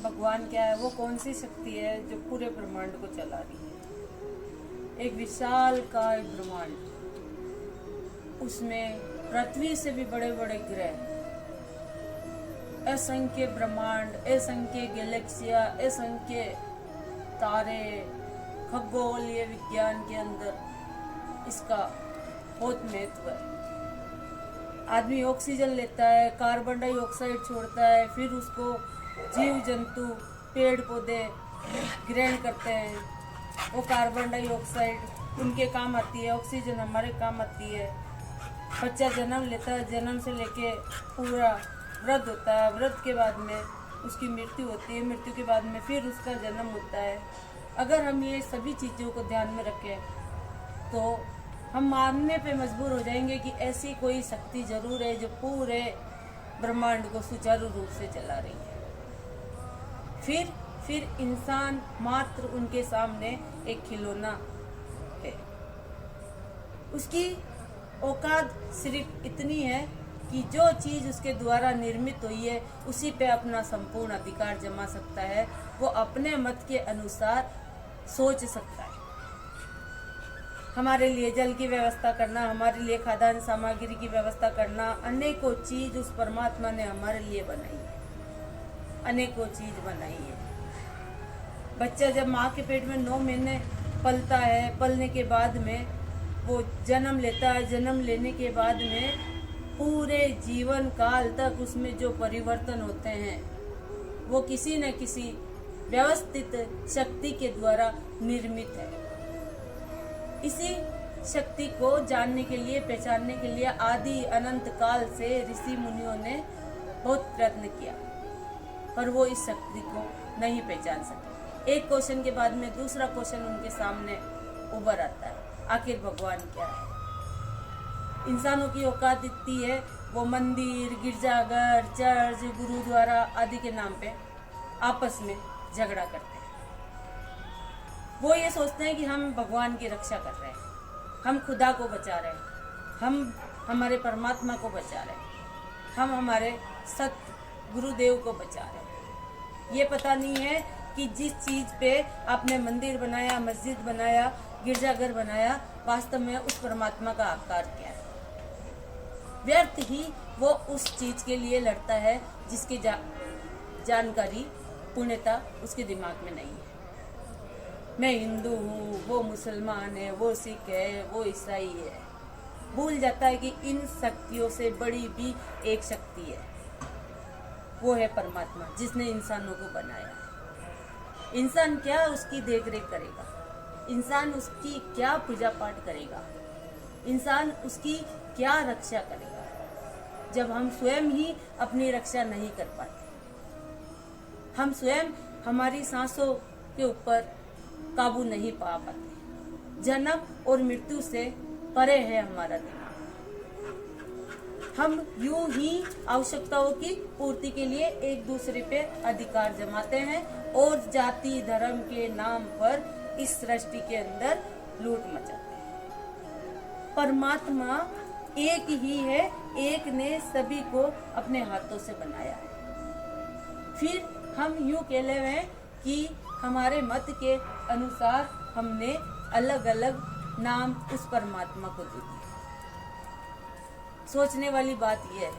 भगवान क्या है? वो कौन सी शक्ति है जो पूरे ब्रह्मांड को चला रही है? एक विशाल काय ब्रह्मांड, उसमें पृथ्वी से भी बड़े बड़े ग्रह, असंख्य ब्रह्मांड, असंख्य गैलेक्सिया, असंख्य तारे, खगोलीय विज्ञान के अंदर इसका बहुत महत्व है। आदमी ऑक्सीजन लेता है, कार्बन डाइऑक्साइड छोड़ता है, फिर उसको जीव जंतु, पेड़ पौधे ग्रहण करते हैं। वो कार्बन डाइऑक्साइड उनके काम आती है, ऑक्सीजन हमारे काम आती है। बच्चा जन्म लेता है, जन्म से लेके पूरा वृद्ध होता है, वृद्ध के बाद में उसकी मृत्यु होती है, मृत्यु के बाद में फिर उसका जन्म होता है। अगर हम ये सभी चीज़ों को ध्यान में रखें तो हम मानने पे मजबूर हो जाएंगे कि ऐसी कोई शक्ति जरूर है जो पूरे ब्रह्मांड को सुचारू रूप से चला रही है। फिर इंसान मात्र उनके सामने एक खिलौना है। उसकी औकात सिर्फ इतनी है कि जो चीज़ उसके द्वारा निर्मित हुई है उसी पे अपना संपूर्ण अधिकार जमा सकता है। वो अपने मत के अनुसार सोच सकता है। हमारे लिए जल की व्यवस्था करना, हमारे लिए खाद्यान्न सामग्री की व्यवस्था करना, अनेकों चीज उस परमात्मा ने हमारे लिए बनाई है, अनेकों चीज बनाई है। बच्चा जब माँ के पेट में 9 महीने पलता है, पलने के बाद में वो जन्म लेता है, जन्म लेने के बाद में पूरे जीवन काल तक उसमें जो परिवर्तन होते हैं वो किसी न किसी व्यवस्थित शक्ति के द्वारा निर्मित है। इसी शक्ति को जानने के लिए, पहचानने के लिए आदि अनंत काल से ऋषि मुनियों ने बहुत प्रयत्न किया, पर वो इस शक्ति को नहीं पहचान सके। एक क्वेश्चन के बाद में दूसरा क्वेश्चन उनके सामने उभर आता है, आखिर भगवान क्या है? इंसानों की औकात इतनी है, वो मंदिर, गिरजाघर, चर्च, गुरुद्वारा आदि के नाम पे आपस में झगड़ा करते हैं। वो ये सोचते हैं कि हम भगवान की रक्षा कर रहे हैं, हम खुदा को बचा रहे हैं, हम हमारे परमात्मा को बचा रहे हैं, हम हमारे सत्य गुरुदेव को बचा रहे हैं। ये पता नहीं है कि जिस चीज पे आपने मंदिर बनाया, मस्जिद बनाया, गिरजाघर बनाया, वास्तव में उस परमात्मा का आकार क्या है। व्यर्थ ही वो उस चीज के लिए लड़ता है जिसकी जानकारी पूर्णता उसके दिमाग में नहीं है। मैं हिंदू हूँ, वो मुसलमान है, वो सिख है, वो ईसाई है। भूल जाता है कि इन शक्तियों से बड़ी भी एक शक्ति है, वो है परमात्मा जिसने इंसानों को बनाया है। इंसान क्या उसकी देख रेख करेगा, इंसान उसकी क्या पूजा पाठ करेगा, इंसान उसकी क्या रक्षा करेगा, जब हम स्वयं ही अपनी रक्षा नहीं कर पाते। हम स्वयं हमारी सांसों के ऊपर काबू नहीं पा पाते। जन्म और मृत्यु से परे है हमारा दिमाग। हम यूं ही आवश्यकताओं की पूर्ति के लिए एक दूसरे पे अधिकार जमाते हैं और जाति धर्म के नाम पर इस सृष्टि के अंदर लूट मचाते हैं। परमात्मा एक ही है, एक ने सभी को अपने हाथों से बनाया है। फिर हम यूं कह ले हैं कि हमारे मत के अनुसार हमने अलग अलग नाम उस परमात्मा को दे दिए। सोचने वाली बात यह है